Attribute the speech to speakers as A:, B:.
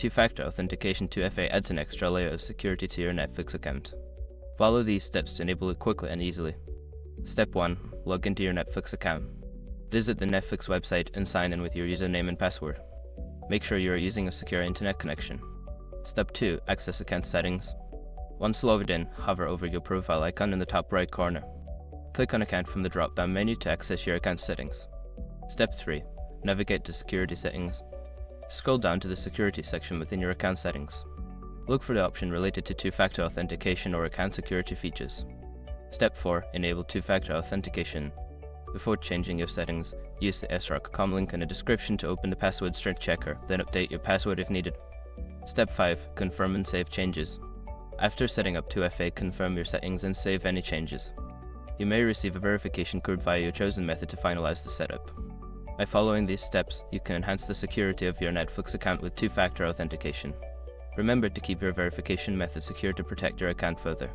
A: Two-factor authentication 2FA adds an extra layer of security to your Netflix account. Follow these steps to enable it quickly and easily. Step 1. Log into your Netflix account. Visit the Netflix website and sign in with your username and password. Make sure you are using a secure internet connection. Step 2. Access account settings. Once logged in, hover over your profile icon in the top right corner. Click on Account from the drop-down menu to access your account settings. Step 3. Navigate to Security Settings. Scroll down to the Security section within your account settings. Look for the option related to two-factor authentication or account security features. Step 4. Enable two-factor authentication. Before changing your settings, use the sroc.com link in the description to open the password strength checker, then update your password if needed. Step 5. Confirm and save changes. After setting up 2FA, confirm your settings and save any changes. You may receive a verification code via your chosen method to finalize the setup. By following these steps, you can enhance the security of your Netflix account with two-factor authentication. Remember to keep your verification method secure to protect your account further.